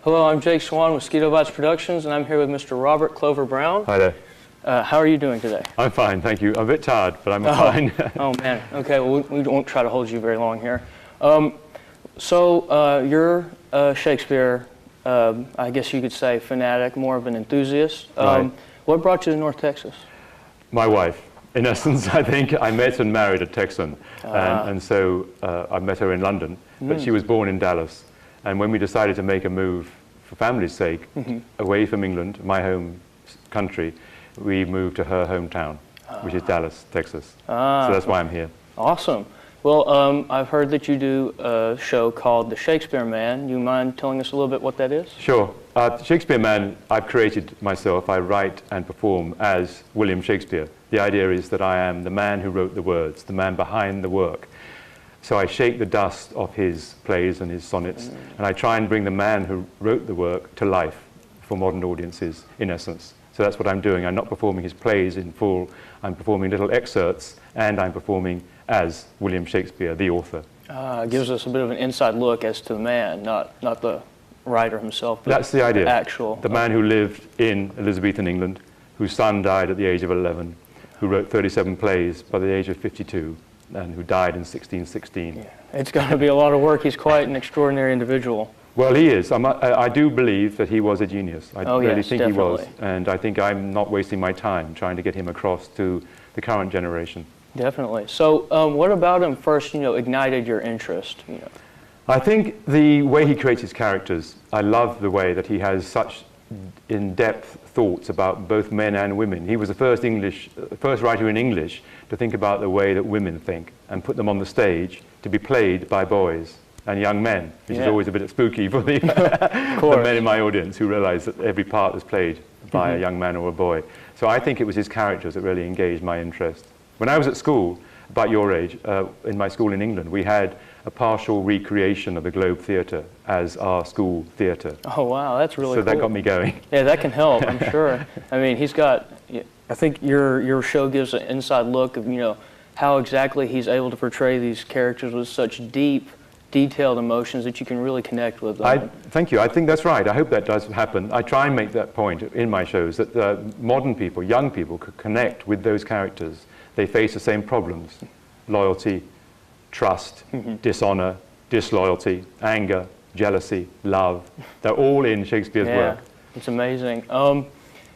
Hello, I'm Jake Swann with Mosquito Bites Productions, and I'm here with Mr. Robert Clover Brown. Hi there. How are you doing today? I'm fine, thank you. I'm a bit tired, but I'm fine. Oh, man. Okay, well, we won't try to hold you very long here. You're a Shakespeare, I guess you could say, fanatic, more of an enthusiast. Right. What brought you to North Texas? My wife. In essence, I think I met and married a Texan, and so I met her in London, but she was born in Dallas. And when we decided to make a move for family's sake, away from England, my home country, we moved to her hometown, which is Dallas, Texas. So that's why I'm here. Awesome. Well, I've heard that you do a show called The Shakespeare Man. You mind telling us a little bit what that is? Sure. Shakespeare Man, I've created myself. I write and perform as William Shakespeare. The idea is that I am the man who wrote the words, the man behind the work. So I shake the dust off his plays and his sonnets, and I try and bring the man who wrote the work to life for modern audiences, in essence. So that's what I'm doing. I'm not performing his plays in full. I'm performing little excerpts, and I'm performing as William Shakespeare, the author. It gives us a bit of an inside look as to the man, not the writer himself, but that's the idea. The man who lived in Elizabethan England, whose son died at the age of 11, who wrote 37 plays by the age of 52, and who died in 1616. Yeah. It's going to be a lot of work. He's quite an extraordinary individual. Well, he is. I do believe that he was a genius. I really yes, think definitely. He was. And I think I'm not wasting my time trying to get him across to the current generation. Definitely. So what about him first, ignited your interest? I think the way he creates his characters, I love the way that he has such in-depth thoughts about both men and women. He was the first writer in English to think about the way that women think and put them on the stage to be played by boys and young men, which is always a bit spooky for the, the men in my audience who realize that every part is played by a young man or a boy. So I think it was his characters that really engaged my interest. When I was at school, about your age, in my school in England, we had a partial recreation of the Globe Theatre as our school theatre. Oh, wow, that's really cool. So that got me going. Yeah, that can help, I'm sure. I mean, I think your show gives an inside look of, how exactly he's able to portray these characters with such deep, detailed emotions that you can really connect with them. Thank you. I think that's right. I hope that does happen. I try and make that point in my shows, that modern people, young people, could connect with those characters. They face the same problems: loyalty, trust, dishonor, disloyalty, anger, jealousy, love. They're all in Shakespeare's work. It's amazing.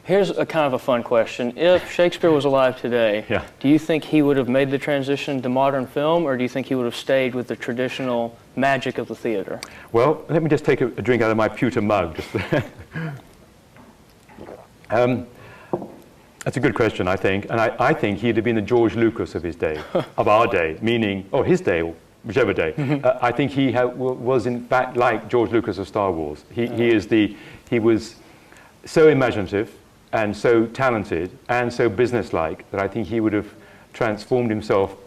Here's a kind of a fun question. If Shakespeare was alive today, do you think he would have made the transition to modern film, or do you think he would have stayed with the traditional magic of the theater? Well, let me just take a drink out of my pewter mug. That's a good question, I think. And I think he'd have been the George Lucas of his day, of our day, meaning, or his day, or whichever day. I think he was, in fact, like George Lucas of Star Wars. He was so imaginative and so talented and so businesslike that I think he would have transformed himself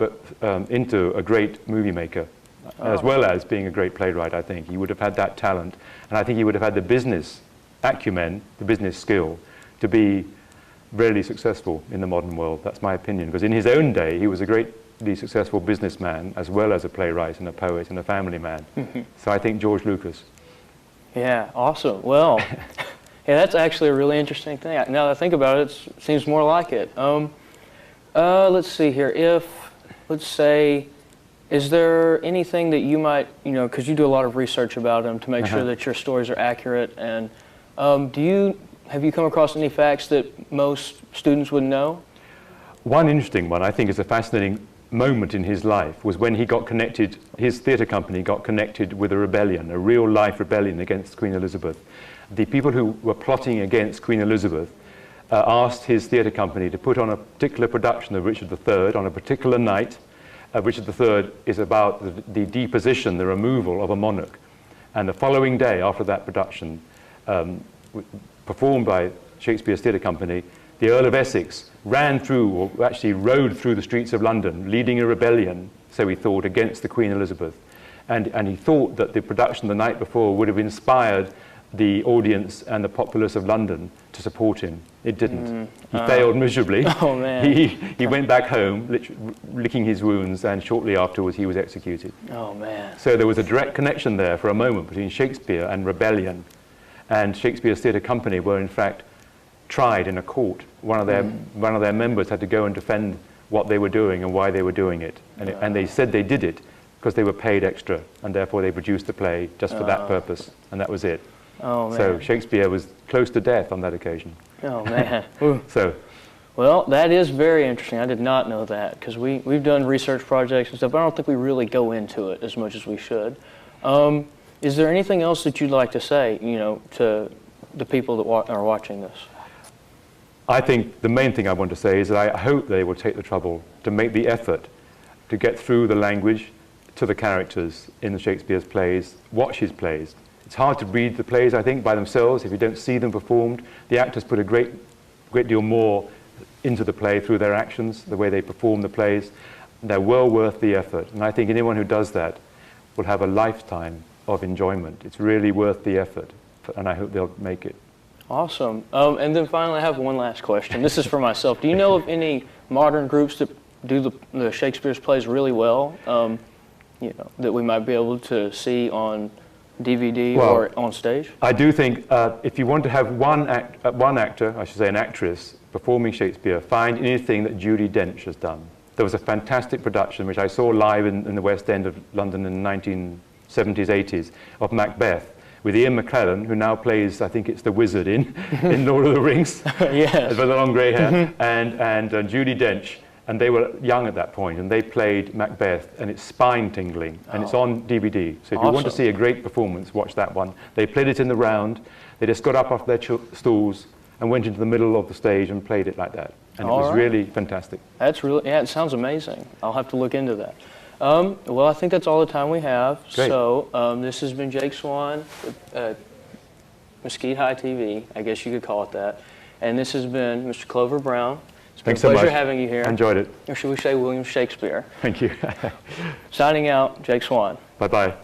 into a great movie maker, as well as being a great playwright, I think. He would have had that talent. And I think he would have had the business acumen, the business skill, to be really successful in the modern world. That's my opinion, because in his own day he was a greatly successful businessman as well as a playwright and a poet and a family man. So I think George Lucas. Yeah, awesome. Well, that's actually a really interesting thing. Now that I think about it, it seems more like it. Let's see here. Let's say, is there anything that you might, because you do a lot of research about him to make sure that your stories are accurate, and have you come across any facts that most students would know? One interesting one, I think, is a fascinating moment in his life, was when he got connected, his theatre company got connected with a rebellion, a real-life rebellion against Queen Elizabeth. The people who were plotting against Queen Elizabeth asked his theatre company to put on a particular production of Richard III on a particular night. Richard III is about the deposition, the removal of a monarch. And the following day, after that production, performed by Shakespeare's theatre company, the Earl of Essex ran through, or actually rode through the streets of London, leading a rebellion, so he thought, against the Queen Elizabeth. And he thought that the production the night before would have inspired the audience and the populace of London to support him. It didn't. He failed miserably. Oh, man. He went back home, licking his wounds, and shortly afterwards he was executed. Oh, man. So there was a direct connection there for a moment between Shakespeare and rebellion. And Shakespeare's theatre company were in fact tried in a court. One of their members had to go and defend what they were doing and why they were doing it. And they said they did it because they were paid extra, and therefore they produced the play just for that purpose, and that was it. Oh, man. So Shakespeare was close to death on that occasion. Oh, man. So, well, that is very interesting. I did not know that, because we've done research projects and stuff, but I don't think we really go into it as much as we should. Is there anything else that you'd like to say, to the people that are watching this? I think the main thing I want to say is that I hope they will take the trouble to make the effort to get through the language to the characters in the Shakespeare's plays, watch his plays. It's hard to read the plays, I think, by themselves if you don't see them performed. The actors put a great deal more into the play through their actions, the way they perform the plays. They're well worth the effort. And I think anyone who does that will have a lifetime of enjoyment. It's really worth the effort, and I hope they'll make it. Awesome. And then finally, I have one last question. This is for myself. Do you know of any modern groups that do the Shakespeare's plays really well, that we might be able to see on DVD or on stage? I do think if you want to have one actor, I should say an actress, performing Shakespeare, find anything that Judi Dench has done. There was a fantastic production which I saw live in the West End of London in the 1970s, 80s, of Macbeth, with Ian McKellen, who now plays, I think it's the wizard in Lord of the Rings, yes, with the long grey hair, and Judi Dench. And they were young at that point, and they played Macbeth, and it's spine-tingling, and it's on DVD. So if you want to see a great performance, watch that one. They played it in the round. They just got up off their stools and went into the middle of the stage and played it like that. And it was really fantastic. That's really, it sounds amazing. I'll have to look into that. Well, I think that's all the time we have. Great. So this has been Jake Swann, Mesquite High TV, I guess you could call it that. And this has been Mr. Clover Brown. It's been a pleasure having you here. I enjoyed it. Or should we say William Shakespeare? Thank you. Signing out, Jake Swann. Bye-bye.